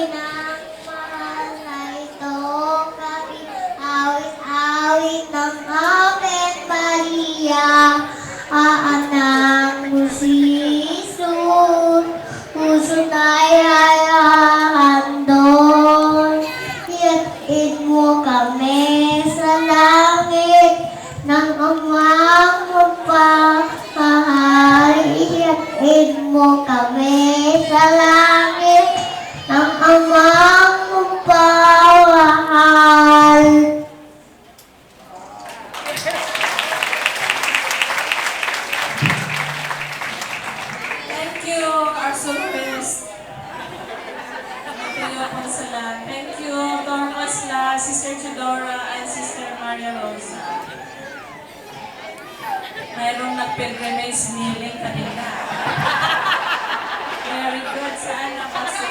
ng mahal na ito, kami awit-awit ng Ave Maria, aanang mo si Jesus, puso na'y hahandon. Iatid mo kami sa langit ng amang magpapahal. Iatid mo kami sa langit ng amang magpapahal. Thank you, our soloist. Thank you, Consulat. Thank you, Dorcas La, Sister Chidora, and Sister Maria Rosa. Mayroong nag-pilgrimage kneeling kanina. Very good. Saan ako?